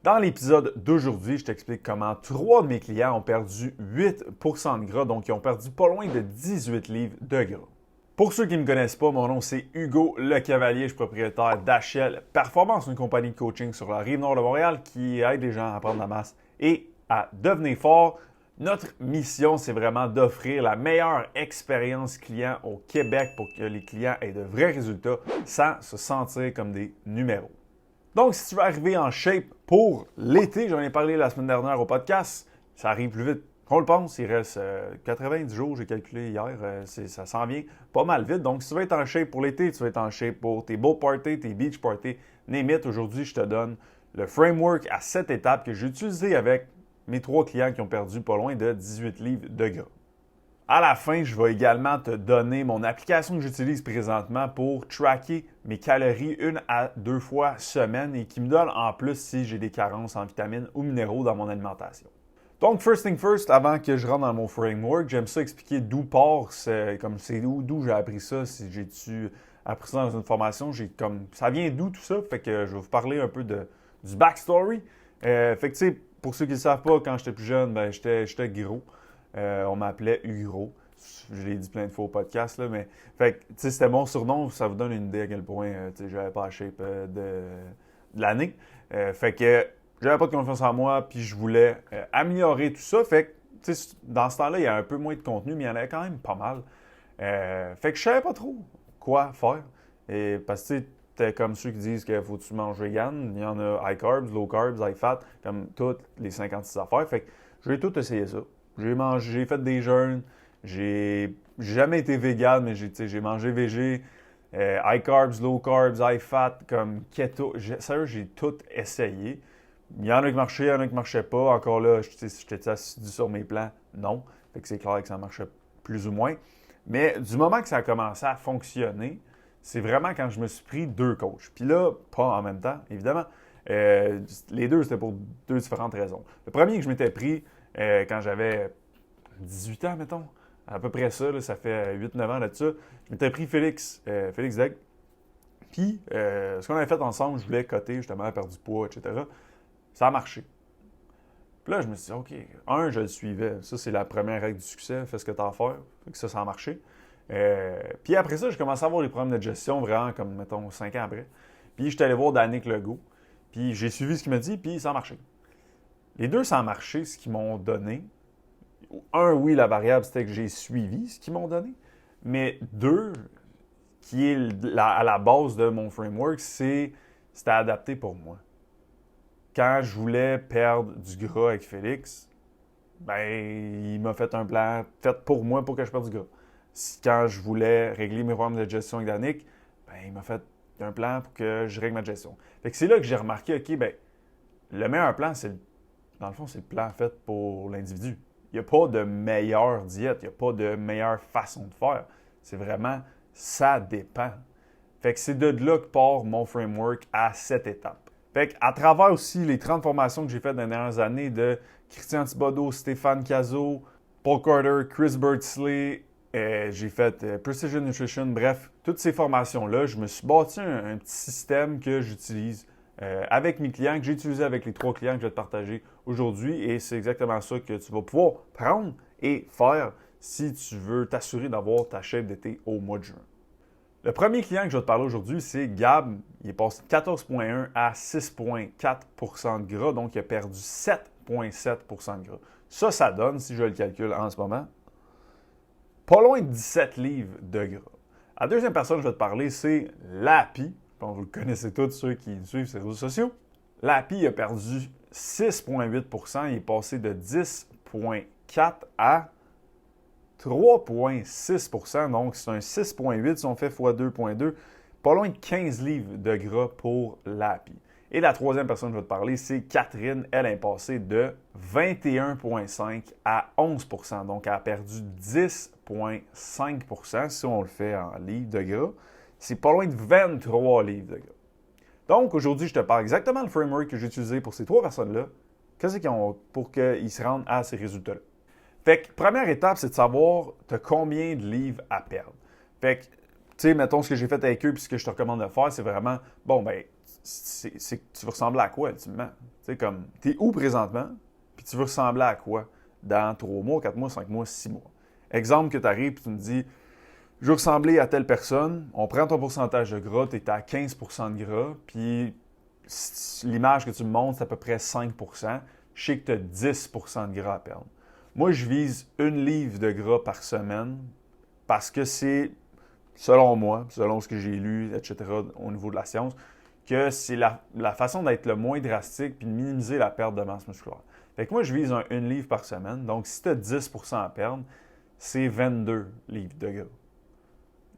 Dans l'épisode d'aujourd'hui, je t'explique comment 3 de mes clients ont perdu 8% de gras, donc ils ont perdu pas loin de 18 livres de gras. Pour ceux qui ne me connaissent pas, mon nom c'est Hugo Le Cavalier, je suis propriétaire d'HL Performance, une compagnie de coaching sur la rive nord de Montréal qui aide les gens à prendre la masse et à devenir fort. Notre mission, c'est vraiment d'offrir la meilleure expérience client au Québec pour que les clients aient de vrais résultats sans se sentir comme des numéros. Donc, si tu veux arriver en shape pour l'été, j'en ai parlé la semaine dernière au podcast, ça arrive plus vite qu'on le pense. Il reste 90 jours, j'ai calculé hier, ça s'en vient pas mal vite. Donc, si tu veux être en shape pour l'été, tu veux être en shape pour tes boat parties, tes beach parties, name it. Aujourd'hui, je te donne le framework à 7 étapes que j'ai utilisé avec mes 3 clients qui ont perdu pas loin de 18 livres de gras. À la fin, je vais également te donner mon application que j'utilise présentement pour tracker mes calories 1 à 2 fois semaine et qui me donne en plus si j'ai des carences en vitamines ou minéraux dans mon alimentation. Donc, first thing first, avant que je rentre dans mon framework, j'aime ça expliquer d'où part, comme c'est d'où j'ai appris ça, si j'ai-tu appris ça dans une formation, ça vient d'où tout ça, fait que je vais vous parler un peu du backstory. Fait que tu sais, pour ceux qui ne le savent pas, quand j'étais plus jeune, ben j'étais gros. On m'appelait Ugro. Je l'ai dit plein de fois au podcast, là, mais fait que, c'était mon surnom. Ça vous donne une idée à quel point je n'avais pas la shape de l'année. Fait que j'avais pas de confiance en moi, puis je voulais améliorer tout ça. Fait que dans ce temps-là, il y a un peu moins de contenu, mais il y en avait quand même pas mal. Fait que je savais pas trop quoi faire. Et parce que t'es comme ceux qui disent qu'il faut que tu manges vegan. Il y en a high carbs, low carbs, high fat, comme toutes les 56 affaires. Fait que j'ai tout essayé ça. J'ai fait des jeûnes, j'ai jamais été vegan, mais j'ai mangé végé, high carbs, low carbs, high fat, comme keto. Sérieux, j'ai tout essayé. Il y en a qui marchaient, il y en a qui ne marchaient pas. Encore là, j'étais assidu sur mes plans, non. Fait que c'est clair que ça marchait plus ou moins. Mais du moment que ça a commencé à fonctionner, c'est vraiment quand je me suis pris 2 coachs. Puis là, pas en même temps, évidemment. Les deux, c'était pour 2 différentes raisons. Le premier que je m'étais pris, quand j'avais 18 ans, mettons, à peu près ça, là, ça fait 8-9 ans là-dessus, je m'étais pris Félix Degg. Puis, ce qu'on avait fait ensemble, je voulais coter, justement, perdre du poids, etc. Ça a marché. Puis là, je me suis dit, OK, je le suivais. Ça, c'est la première règle du succès, fais ce que tu as à faire. Fait que ça a marché. Puis après ça, j'ai commencé à avoir des problèmes de gestion, vraiment, comme, mettons, 5 ans après. Puis, j'étais allé voir Danick Legault. Puis, j'ai suivi ce qu'il m'a dit, puis ça a marché. Les 2, ça a marché, ce qu'ils m'ont donné. Oui, la variable, c'était que j'ai suivi ce qu'ils m'ont donné. Mais 2, qui est à la base de mon framework, c'était adapté pour moi. Quand je voulais perdre du gras avec Félix, ben, il m'a fait un plan fait pour moi pour que je perde du gras. Quand je voulais régler mes problèmes de gestion avec Danick, ben, il m'a fait un plan pour que je règle ma gestion. Fait que c'est là que j'ai remarqué, OK, ben, le meilleur plan, dans le fond, c'est le plan fait pour l'individu. Il n'y a pas de meilleure diète, il n'y a pas de meilleure façon de faire. C'est vraiment, ça dépend. Fait que c'est de là que part mon framework à 7 étapes. Fait qu'à travers aussi les 30 formations que j'ai faites dans les dernières années de Christian Thibodeau, Stéphane Cazot, Paul Carter, Chris Birdsley, j'ai fait Precision Nutrition, bref, toutes ces formations-là, je me suis bâti un petit système que j'utilise avec mes clients, que j'ai utilisé avec les 3 clients que je vais te partager aujourd'hui. Et c'est exactement ça que tu vas pouvoir prendre et faire si tu veux t'assurer d'avoir ta shape d'été au mois de juin. Le premier client que je vais te parler aujourd'hui, c'est Gab. Il est passé de 14,1 à 6,4 de gras, donc il a perdu 7,7 de gras. Ça donne, si je le calcule en ce moment, pas loin de 17 livres de gras. La deuxième personne que je vais te parler, c'est Lapi. Vous le connaissez tous, ceux qui suivent ses réseaux sociaux. Lapi a perdu 6,8 il est passé de 10,4 à 3,6 donc c'est un 6,8 si on fait x 2,2, pas loin de 15 livres de gras pour Lapi. Et la troisième personne que je vais te parler, c'est Catherine. Elle est passée de 21,5 à 11 donc elle a perdu 10,5 si on le fait en livres de gras. C'est pas loin de 23 livres de gras. Donc, aujourd'hui, je te parle exactement du framework que j'ai utilisé pour ces 3 personnes-là. Qu'est-ce qu'ils ont pour qu'ils se rendent à ces résultats-là? Fait que, première étape, c'est de savoir tu as combien de livres à perdre. Fait que, tu sais, mettons ce que j'ai fait avec eux puis ce que je te recommande de faire, c'est vraiment, bon, ben, tu veux ressembler à quoi, ultimement? sais, comme, t'es où présentement, puis tu veux ressembler à quoi dans 3 mois, 4 mois, 5 mois, 6 mois. Exemple que tu arrives et tu me dis, je veux ressembler à telle personne, on prend ton pourcentage de gras, tu es à 15 de gras, puis l'image que tu me montres, c'est à peu près 5 je sais que tu as 10 de gras à perdre. Moi, je vise 1 livre de gras par semaine parce que c'est, selon moi, selon ce que j'ai lu, etc., au niveau de la science, que c'est la façon d'être le moins drastique puis de minimiser la perte de masse musculaire. Fait que moi, je vise un 1 livre par semaine. Donc, si tu as 10 à perdre, c'est 22 livres de gras.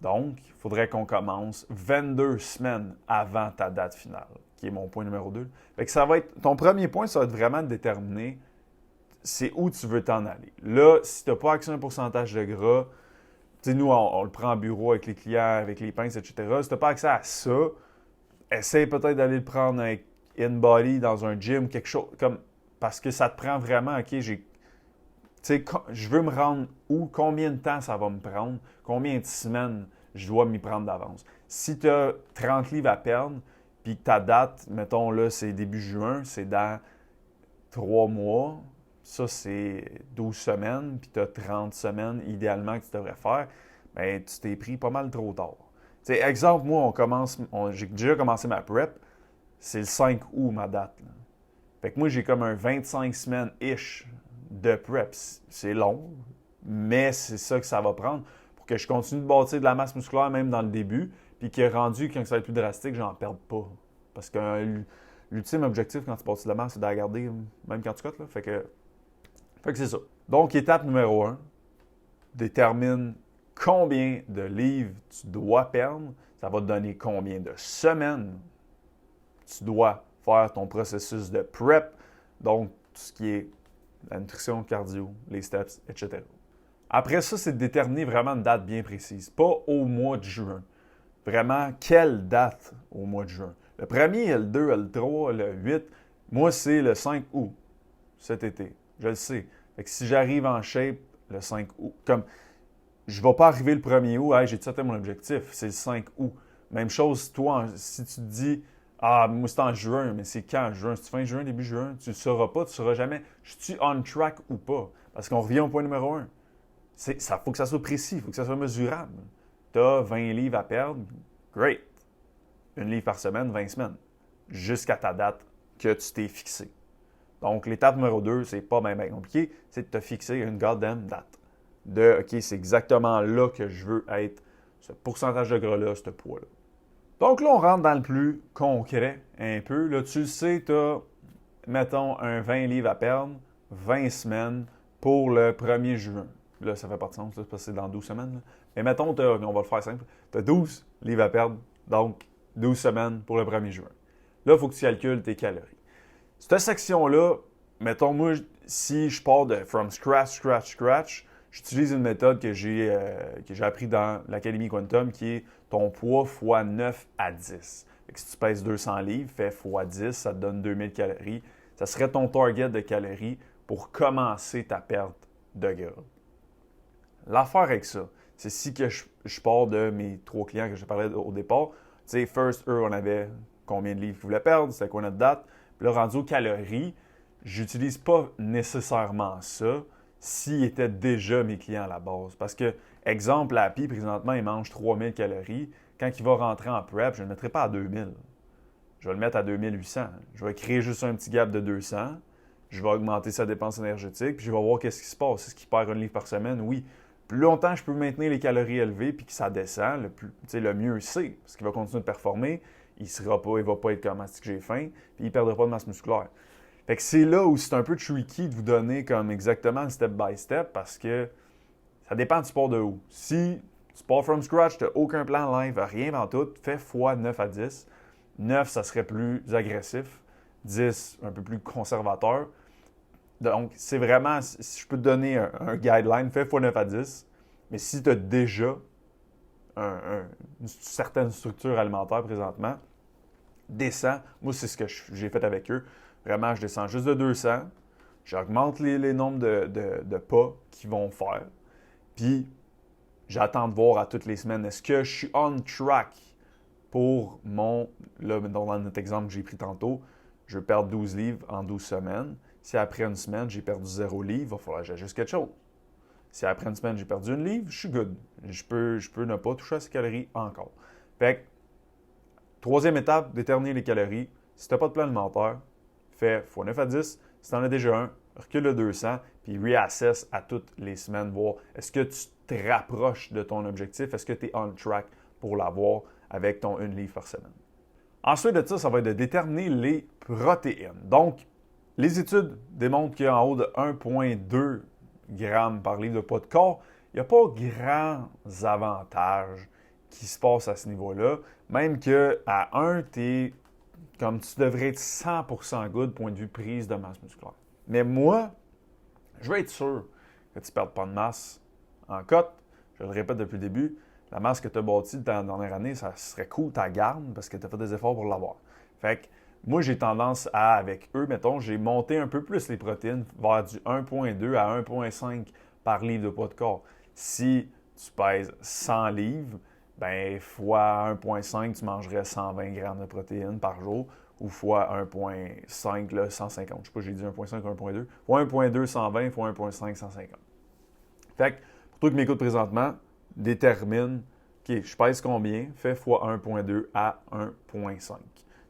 Donc, il faudrait qu'on commence 22 semaines avant ta date finale, qui est mon point numéro 2. Fait que ça va être, ton premier point, ça va être vraiment de déterminer c'est où tu veux t'en aller. Là, si tu n'as pas accès à un pourcentage de gras, tu sais, nous, on le prend en bureau avec les clients, avec les pinces, etc. Si tu n'as pas accès à ça, essaye peut-être d'aller le prendre avec InBody dans un gym, quelque chose comme. Parce que ça te prend vraiment, OK, tu sais, je veux me rendre où, combien de temps ça va me prendre, combien de semaines je dois m'y prendre d'avance. Si tu as 30 livres à perdre, puis que ta date, mettons là, c'est début juin, c'est dans 3 mois, ça c'est 12 semaines, puis tu as 30 semaines idéalement que tu devrais faire, bien, tu t'es pris pas mal trop tard. Tu sais, exemple, moi, j'ai déjà commencé ma prep, c'est le 5 août ma date. Là. Fait que moi, j'ai comme un 25 semaines-ish de prep. C'est long, mais c'est ça que ça va prendre pour que je continue de bâtir de la masse musculaire même dans le début, puis que rendu, quand ça va être plus drastique, j'en perde pas. Parce que l'ultime objectif quand tu bâtis de la masse, c'est de la garder même quand tu cotes. Là. Fait que c'est ça. Donc, étape numéro 1, détermine combien de livres tu dois perdre. Ça va te donner combien de semaines tu dois faire ton processus de prep. Donc, tout ce qui est la nutrition, cardio, les steps, etc. Après ça, c'est de déterminer vraiment une date bien précise. Pas au mois de juin. Vraiment, quelle date au mois de juin? Le 1er, le 2, le 3, le 8. Moi, c'est le 5 août cet été. Je le sais. Fait que si j'arrive en shape le 5 août, comme je ne vais pas arriver le 1er août, hey, j'ai atteint mon objectif, c'est le 5 août. Même chose, toi, si tu te dis, ah, moi c'est en juin, mais c'est quand juin? C'est fin juin, début juin? Tu ne le sauras pas, tu ne sauras jamais. Je suis on track ou pas? Parce qu'on revient au point numéro 1. Ça faut que ça soit précis, il faut que ça soit mesurable. Tu as 20 livres à perdre, great. 1 livre par semaine, 20 semaines. Jusqu'à ta date que tu t'es fixé. Donc, l'étape numéro 2, c'est pas bien compliqué, c'est de te fixer une goddamn date. OK, c'est exactement là que je veux être, ce pourcentage de gras-là, ce poids-là. Donc là, on rentre dans le plus concret un peu. Là, tu le sais, tu as, mettons, un 20 livres à perdre, 20 semaines pour le 1er juin. Là, ça fait pas de sens, là, parce que c'est dans 12 semaines. Là. Mais mettons, on va le faire simple, tu as 12 livres à perdre, donc 12 semaines pour le 1er juin. Là, il faut que tu calcules tes calories. Cette section-là, mettons, moi, si je pars de from scratch, j'utilise une méthode que j'ai appris dans l'Académie Quantum qui est ton poids x 9 à 10. Fait que si tu pèses 200 livres, fais x 10, ça te donne 2000 calories. Ça serait ton target de calories pour commencer ta perte de gras. L'affaire avec ça, c'est si que je pars de mes 3 clients que je parlais au départ. Tu sais, first, eux, on avait combien de livres ils voulaient perdre, c'était quoi notre date. Puis là, rendu aux calories, j'utilise pas nécessairement ça s'ils étaient déjà mes clients à la base. Parce que, exemple, Happy, présentement, il mange 3000 calories. Quand il va rentrer en prep, je ne le mettrai pas à 2000. Je vais le mettre à 2800. Je vais créer juste un petit gap de 200. Je vais augmenter sa dépense énergétique, puis je vais voir qu'est-ce qui se passe. Est-ce qu'il perd 1 livre par semaine? Oui. Plus longtemps je peux maintenir les calories élevées puis que ça descend, le mieux c'est. Parce qu'il va continuer de performer, il ne va pas être comme « j'ai faim », puis il ne perdra pas de masse musculaire. Fait que c'est là où c'est un peu tricky de vous donner comme exactement le step by step parce que ça dépend du sport de où. Si tu pars from scratch, tu n'as aucun plan live, rien dans tout, fais fois 9 à 10. 9, ça serait plus agressif. 10, un peu plus conservateur. Donc, c'est vraiment, si je peux te donner un guideline, fais fois 9 à 10. Mais si tu as déjà une certaine structure alimentaire présentement, descends. Moi, c'est ce que j'ai fait avec eux. Vraiment, je descends juste de 200. J'augmente les nombres de pas qu'ils vont faire. Puis, j'attends de voir à toutes les semaines, est-ce que je suis on track pour là, dans notre exemple que j'ai pris tantôt, je veux perdre 12 livres en 12 semaines. Si après une semaine, j'ai perdu 0 livre, il va falloir que j'ajuste quelque chose. Si après une semaine, j'ai perdu 1 livre, je suis good. Je peux ne pas toucher à ces calories encore. Fait que, troisième étape, déterminer les calories. Si tu n'as pas de plan alimentaire, fais x 9 à 10. Si tu en as déjà un, recule le 200, puis reassess à toutes les semaines, voir est-ce que tu te rapproches de ton objectif, est-ce que tu es on track pour l'avoir avec ton 1 livre par semaine. Ensuite de ça, ça va être de déterminer les protéines. Donc, les études démontrent qu'en haut de 1,2 g par livre de poids de corps, il n'y a pas grands avantages qui se passent à ce niveau-là. Même qu'à 1, comme tu devrais être 100% good point de vue prise de masse musculaire. Mais moi, je veux être sûr que tu ne perdes pas de masse en cote. Je le répète depuis le début, la masse que tu as bâtie dans la dernière année, ça serait cool, tu la gardes parce que tu as fait des efforts pour l'avoir. Fait que moi, j'ai tendance à, avec eux, mettons, j'ai monté un peu plus les protéines vers du 1,2 à 1,5 par livre de poids de corps. Si tu pèses 100 livres, bien, fois 1,5, tu mangerais 120 grammes de protéines par jour, ou fois 1,5, là, 150. Je ne sais pas, j'ai dit 1,5 ou 1,2. Fois 1,2, 120, fois 1,5, 150. Fait que, pour toi qui m'écoutes présentement, détermine, OK, je pèse combien? Fais fois 1,2 à 1,5.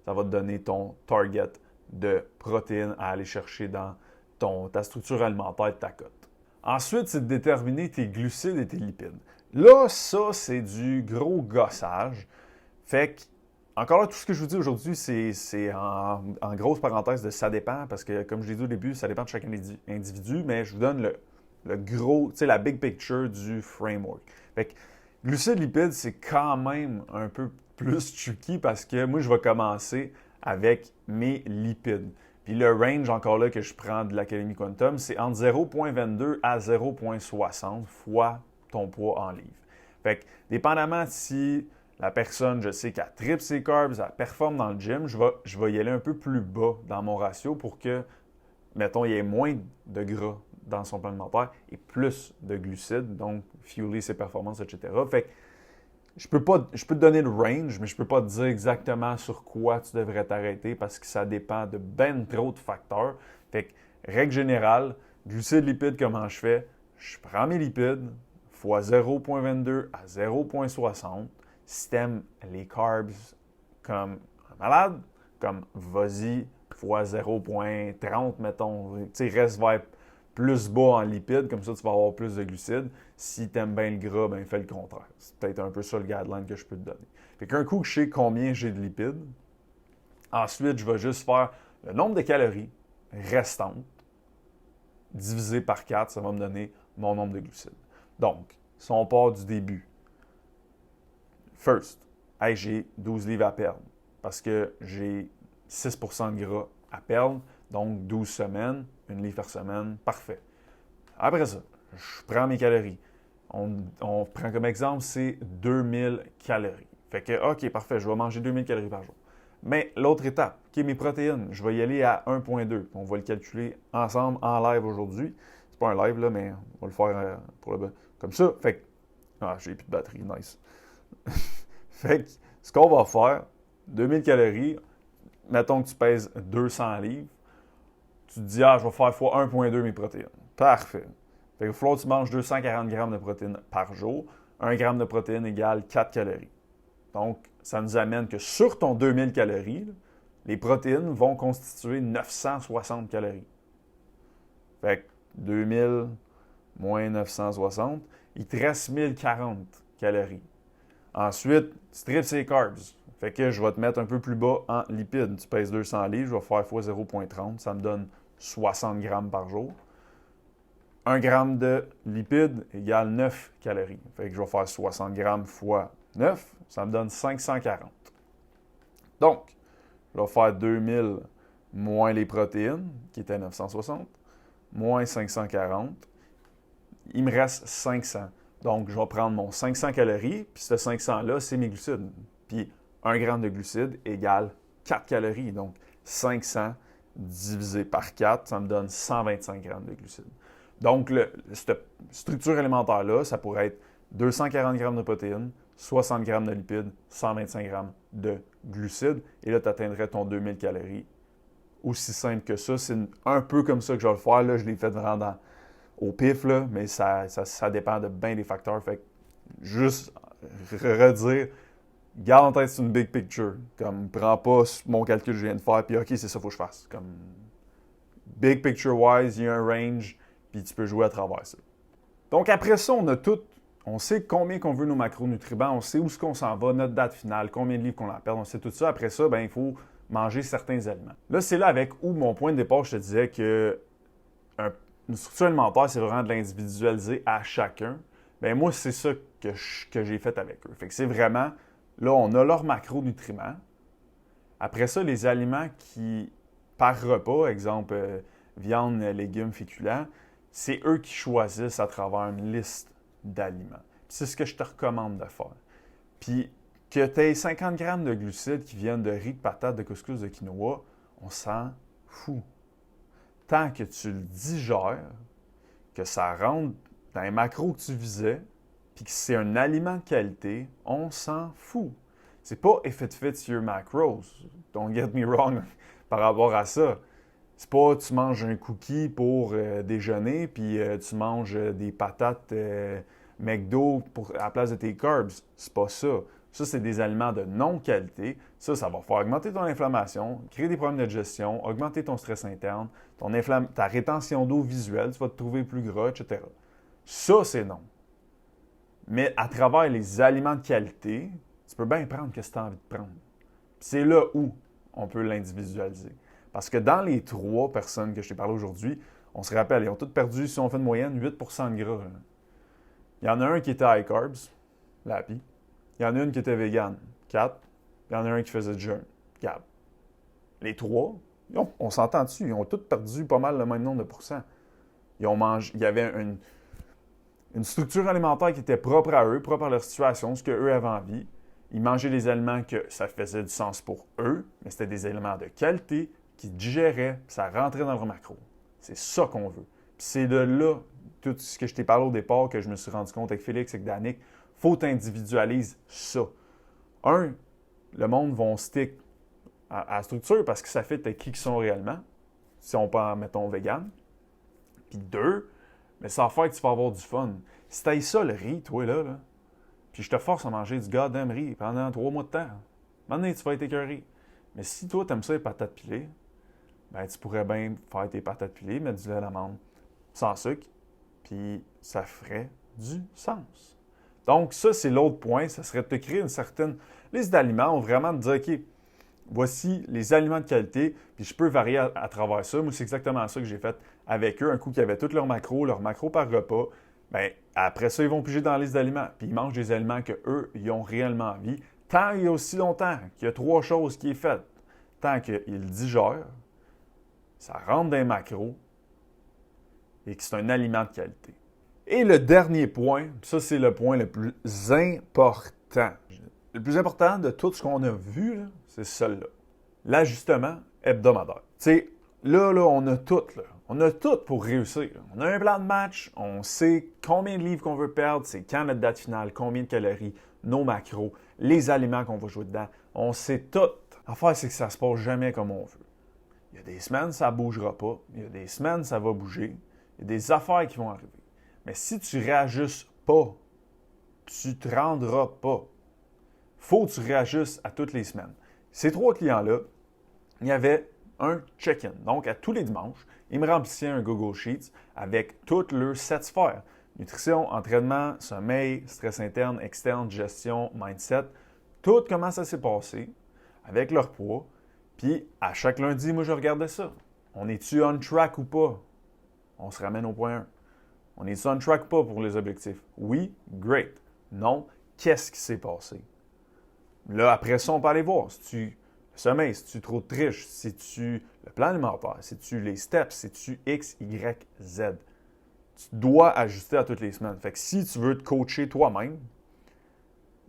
Ça va te donner ton target de protéines à aller chercher dans ta structure alimentaire de ta cote. Ensuite, c'est de déterminer tes glucides et tes lipides. Là, ça, c'est du gros gossage. Fait que, encore là, tout ce que je vous dis aujourd'hui, c'est en grosse parenthèse de ça dépend, parce que, comme je l'ai dit au début, ça dépend de chaque individu, mais je vous donne le gros, tu sais, la big picture du framework. Fait que, glucides, lipides, c'est quand même un peu plus tricky parce que moi, je vais commencer avec mes lipides. Puis le range, encore là, que je prends de l'Académie Quantum, c'est entre 0,22 à 0,60 fois ton poids en livres. Fait que, dépendamment si la personne, je sais qu'elle tripe ses carbs, elle performe dans le gym, je vais y aller un peu plus bas dans mon ratio pour que, mettons, il y ait moins de gras dans son plan alimentaire et plus de glucides, donc fueler ses performances, etc. Fait que, je peux te donner le range, mais je ne peux pas te dire exactement sur quoi tu devrais t'arrêter parce que ça dépend de ben trop de facteurs. Fait que, règle générale, glucides, lipides, comment je fais? Je prends mes lipides fois 0,22 à 0,60. Si tu aimes les carbs comme un malade, comme vas-y fois 0,30, mettons. Tu sais, reste vers plus bas en lipides, comme ça tu vas avoir plus de glucides. Si tu aimes bien le gras, ben fais le contraire. C'est peut-être un peu ça le guideline que je peux te donner. Fait qu'un coup que je sais combien j'ai de lipides, ensuite je vais juste faire le nombre de calories restantes divisé par 4, ça va me donner mon nombre de glucides. Donc, si on part du début, first, hey, j'ai 12 livres à perdre parce que j'ai 6% de gras à perdre, donc 12 semaines, 1 livre par semaine, parfait. Après ça, je prends mes calories. On prend comme exemple, c'est 2000 calories. Fait que, OK, parfait, je vais manger 2000 calories par jour. Mais l'autre étape, qui est mes protéines, je vais y aller à 1,2. On va le calculer ensemble en live aujourd'hui. C'est pas un live, là, mais on va le faire comme ça. Fait que, j'ai plus de batterie, nice. Fait que, ce qu'on va faire, 2000 calories, mettons que tu pèses 200 livres, tu te dis, je vais faire fois 1,2 mes protéines. Parfait. Fait qu'il va falloir que tu manges 240 grammes de protéines par jour. 1 gramme de protéines égale 4 calories. Donc, ça nous amène que sur ton 2000 calories, les protéines vont constituer 960 calories. Fait que 2000 moins 960, il te reste 1040 calories. Ensuite, tu tripes ces carbs. Fait que je vais te mettre un peu plus bas en lipides. Tu pèses 200 livres, je vais faire fois 0,30. Ça me donne 60 grammes par jour. 1 gramme de lipides égale 9 calories. Fait que je vais faire 60 grammes fois 9. Ça me donne 540. Donc, je vais faire 2000 moins les protéines, qui étaient 960, moins 540. Il me reste 500. Donc, je vais prendre mon 500 calories, puis ce 500-là, c'est mes glucides. Puis, 1 gramme de glucides égale 4 calories. Donc, 500 divisé par 4, ça me donne 125 grammes de glucides. Donc, cette structure alimentaire-là, ça pourrait être 240 grammes de protéines, 60 grammes de lipides, 125 grammes de glucides. Et là, tu atteindrais ton 2000 calories aussi simple que ça. C'est un peu comme ça que je vais le faire. Là, je l'ai fait vraiment au pif, là, mais ça dépend de bien des facteurs. Fait que juste redire, garde en tête, c'est une big picture. Comme, prends pas mon calcul que je viens de faire, puis OK, c'est ça qu'il faut que je fasse. Comme, big picture-wise, il y a un range, puis tu peux jouer à travers ça. Donc, après ça, on sait combien qu'on veut nos macronutriments, on sait où est-ce qu'on s'en va, notre date finale, combien de livres qu'on en perd, on sait tout ça. Après ça, ben, il faut manger certains aliments. Là, c'est là avec où mon point de départ, je te disais que une structure alimentaire, c'est vraiment de l'individualiser à chacun. Bien, moi, c'est ça que j'ai fait avec eux. Fait que c'est vraiment, là, on a leurs macronutriments. Après ça, les aliments qui, par repas, exemple, viande, légumes, féculents, c'est eux qui choisissent à travers une liste d'aliments. Puis c'est ce que je te recommande de faire. Puis que tu aies 50 grammes de glucides qui viennent de riz, de patates, de couscous, de quinoa, on s'en fout. Tant que tu le digères, que ça rentre dans les macros que tu visais, puis que c'est un aliment de qualité, on s'en fout. C'est pas if it fits your macros. Don't get me wrong par rapport à ça. C'est pas tu manges un cookie pour déjeuner, puis tu manges des patates McDo à la place de tes carbs. C'est pas ça. Ça, c'est des aliments de non-qualité. Ça va faire augmenter ton inflammation, créer des problèmes de digestion, augmenter ton stress interne, ta rétention d'eau visuelle, tu vas te trouver plus gras, etc. Ça, c'est non. Mais à travers les aliments de qualité, tu peux bien prendre ce que tu as envie de prendre. C'est là où on peut l'individualiser. Parce que dans les 3 personnes que je t'ai parlé aujourd'hui, on se rappelle, ils ont toutes perdu, si on fait une moyenne, 8 de gras. Il y en a un qui était high carbs, l'API. Il y en a une qui était vegan, 4. Il y en a un qui faisait du jeûne, 4. Les 3, on s'entend dessus, ils ont tous perdu pas mal le même nombre de pourcents. Il y avait une structure alimentaire qui était propre à eux, propre à leur situation, ce qu'eux avaient envie. Ils mangeaient des aliments que ça faisait du sens pour eux, mais c'était des aliments de qualité qui digéraient, ça rentrait dans leur macro. C'est ça qu'on veut. Puis c'est de là, tout ce que je t'ai parlé au départ, que je me suis rendu compte avec Félix et avec Danick, il faut t'individualiser ça. Le monde va stick à la structure parce que ça fait avec qui ils sont réellement, si on parle, mettons, vegan. Puis 2, mais ça va faire que tu vas avoir du fun. Si t'ailles ça, le riz, toi, là, puis je te force à manger du goddamn riz pendant 3 mois de temps, maintenant, tu vas être écœuré. Mais si toi, t'aimes ça, les patates pilées, ben tu pourrais bien faire tes patates pilées, mettre du lait d'amande sans sucre, puis ça ferait du sens. Donc, ça, c'est l'autre point. Ça serait de te créer une certaine liste d'aliments, ou vraiment de dire, OK, voici les aliments de qualité, puis je peux varier à travers ça. Moi, c'est exactement ça que j'ai fait avec eux. Un coup, qui avaient tous leurs macros par repas. Bien, après ça, ils vont piger dans la liste d'aliments. Puis ils mangent des aliments qu'eux, ils ont réellement envie. Tant il y a aussi longtemps qu'il y a 3 choses qui est faites. Tant qu'ils digèrent, ça rentre dans les macros et que c'est un aliment de qualité. Et le dernier point, ça c'est le point le plus important. Le plus important de tout ce qu'on a vu, là, c'est celui-là. L'ajustement hebdomadaire. Tu sais, là, on a tout. Là. On a tout pour réussir. On a un plan de match, on sait combien de livres qu'on veut perdre, c'est quand notre date finale, combien de calories, nos macros, les aliments qu'on va jouer dedans. On sait tout. L'affaire, c'est que ça se passe jamais comme on veut. Il y a des semaines, ça ne bougera pas. Il y a des semaines, ça va bouger. Il y a des affaires qui vont arriver. Mais si tu ne réajustes pas, tu ne te rendras pas. Il faut que tu réajustes à toutes les semaines. Ces 3 clients-là, il y avait un check-in. Donc, à tous les dimanches, ils me remplissaient un Google Sheets avec toutes leurs 7 sphères. Nutrition, entraînement, sommeil, stress interne, externe, gestion, mindset. Tout comment ça s'est passé avec leur poids. Puis, à chaque lundi, moi, je regardais ça. On est-tu on track ou pas? On se ramène au point 1. On est-tu on track ou pas pour les objectifs? Oui, great. Non, qu'est-ce qui s'est passé? Là, après ça, on peut aller voir. Si tu le sommeil, si tu trop de triche, si tu le plan alimentaire, si tu les steps, si tu X, Y, Z. Tu dois ajuster à toutes les semaines. Fait que si tu veux te coacher toi-même,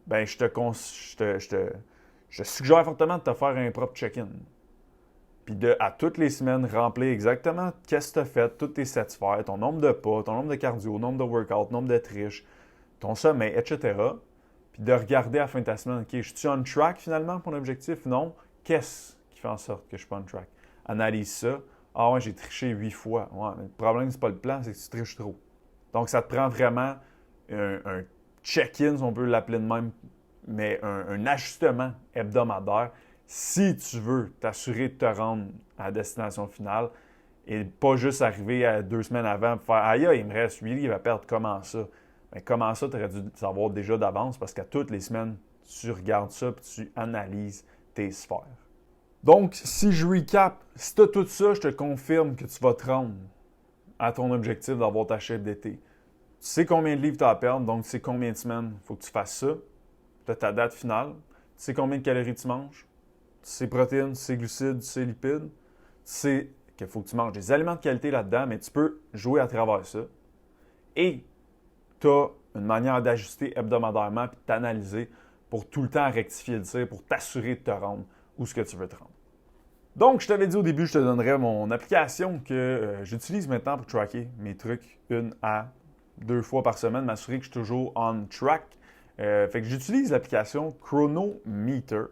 ben je te suggère fortement de te faire un propre check-in. Puis à toutes les semaines, remplir exactement qu'est-ce que tu as fait, toutes tes 7 sphères, ton nombre de pas, ton nombre de cardio, nombre de workout, nombre de triches, ton sommeil, etc. Puis de regarder à la fin de ta semaine, OK, je suis on track finalement pour l'objectif? Non. Qu'est-ce qui fait en sorte que je suis pas on track? analyse ça. Ah ouais, j'ai triché 8 fois. Ouais, mais le problème, c'est pas le plan, c'est que tu triches trop. Donc, ça te prend vraiment un check-in, si on peut l'appeler de même, mais un ajustement hebdomadaire si tu veux t'assurer de te rendre à la destination finale et pas juste arriver à 2 semaines avant et faire « Aïe, il me reste 8 livres à perdre, comment ça? » Mais comment ça, tu aurais dû savoir déjà d'avance parce qu'à toutes les semaines, tu regardes ça et tu analyses tes sphères. Donc, si je recap, si tu as tout ça, je te confirme que tu vas te rendre à ton objectif d'avoir ta shape d'été. Tu sais combien de livres tu as à perdre, donc tu sais combien de semaines il faut que tu fasses ça. Tu as ta date finale. Tu sais combien de calories tu manges. Tu sais protéines, tu sais glucides, tu sais lipides. Tu sais qu'il faut que tu manges des aliments de qualité là-dedans, mais tu peux jouer à travers ça. Et tu as une manière d'ajuster hebdomadairement et de t'analyser pour tout le temps rectifier le tir, pour t'assurer de te rendre où ce que tu veux te rendre. Donc, je t'avais dit au début, je te donnerais mon application que j'utilise maintenant pour tracker mes trucs 1 à 2 fois par semaine, m'assurer que je suis toujours on track. Fait que j'utilise l'application Chronometer.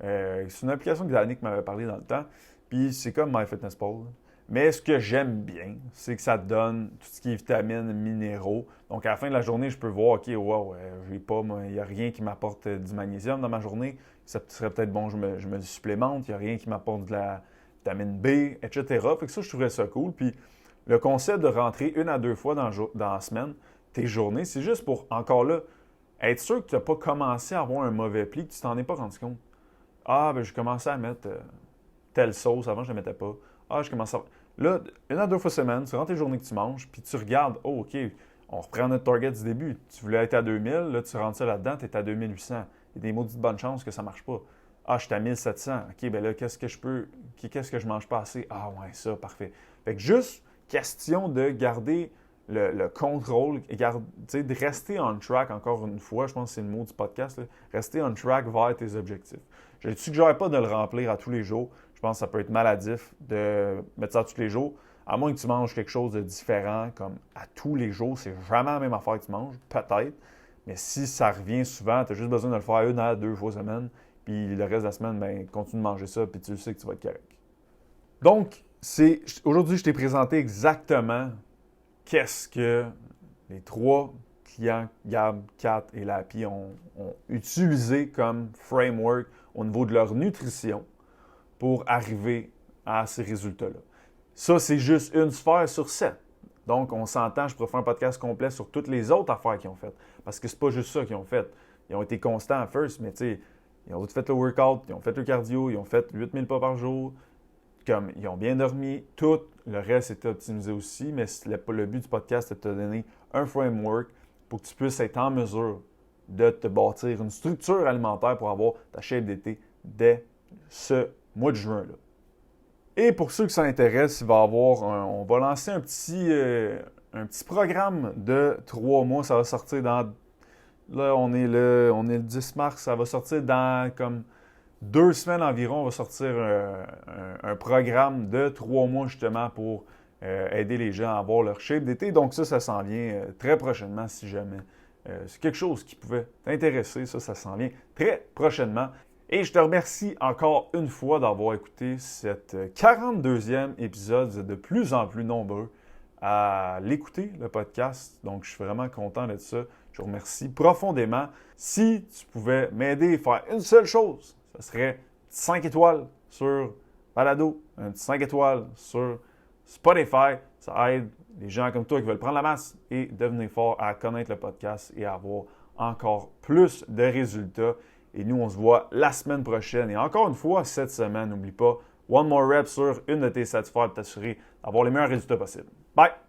C'est une application que Danick m'avait parlé dans le temps. Puis c'est comme MyFitnessPal. Mais ce que j'aime bien, c'est que ça te donne tout ce qui est vitamines, minéraux. Donc à la fin de la journée, je peux voir, OK, wow, j'ai pas, il n'y a rien qui m'apporte du magnésium dans ma journée. Ça serait peut-être bon, je me le supplémente. Il n'y a rien qui m'apporte de la vitamine B, etc. Fait que ça, je trouverais ça cool. Puis le concept de rentrer 1 à 2 fois dans la semaine, tes journées, c'est juste pour, encore là, être sûr que tu n'as pas commencé à avoir un mauvais pli, que tu t'en es pas rendu compte. Ah, ben je commençais à mettre telle sauce, avant je ne la mettais pas. Ah, je commence à... Là, 1 à 2 fois semaine, tu rentres tes journées que tu manges, puis tu regardes, oh, OK, on reprend notre target du début. Tu voulais être à 2000, là, tu rentres ça là-dedans, tu es à 2800. Il y a des maudites bonnes chances que ça ne marche pas. Ah, je suis à 1700. OK, ben là, qu'est-ce que je mange pas assez? Ah, ouais, ça, parfait. Fait que juste question de garder le contrôle, de rester on track, encore une fois, je pense que c'est le mot du podcast, là, rester on track vers tes objectifs. Je ne te suggère pas de le remplir à tous les jours. Je pense que ça peut être maladif de mettre ça tous les jours, à moins que tu manges quelque chose de différent, comme à tous les jours, c'est jamais la même affaire que tu manges, peut-être. Mais si ça revient souvent, tu as juste besoin de le faire 1 à 2 fois semaine, puis le reste de la semaine, ben, continue de manger ça, puis tu sais que tu vas être correct. Donc, aujourd'hui, je t'ai présenté exactement qu'est-ce que les 3 clients, Gab, Kat et Lapi, ont utilisé comme framework au niveau de leur nutrition pour arriver à ces résultats-là. Ça, c'est juste une sphère sur 7. Donc, on s'entend, je pourrais faire un podcast complet sur toutes les autres affaires qu'ils ont faites. Parce que c'est pas juste ça qu'ils ont fait. Ils ont été constants à first, mais tu sais, ils ont fait le workout, ils ont fait le cardio, ils ont fait 8000 pas par jour, comme ils ont bien dormi, tout le reste était optimisé aussi, mais le but du podcast est de te donner un framework pour que tu puisses être en mesure de te bâtir une structure alimentaire pour avoir ta shape d'été dès ce mois de juin-là. Et pour ceux qui ça intéresse, on va lancer un petit programme de 3 mois. Ça va sortir là, on est le 10 mars, ça va sortir dans comme 2 semaines environ. On va sortir un programme de 3 mois justement pour aider les gens à avoir leur shape d'été. Donc ça s'en vient très prochainement si jamais c'est quelque chose qui pouvait t'intéresser. Ça s'en vient très prochainement. Et je te remercie encore une fois d'avoir écouté cette 42e épisode. Vous êtes de plus en plus nombreux à l'écouter, le podcast. Donc, je suis vraiment content de ça. Je vous remercie profondément. Si tu pouvais m'aider à faire une seule chose, ce serait 5 étoiles sur Balado, un petit 5 étoiles sur Spotify. Ça aide les gens comme toi qui veulent prendre la masse et devenir fort à connaître le podcast et à avoir encore plus de résultats. Et nous, on se voit la semaine prochaine. Et encore une fois, cette semaine, n'oublie pas, one more rep sur une de tes satisfaies pour t'assurer d'avoir les meilleurs résultats possibles. Bye!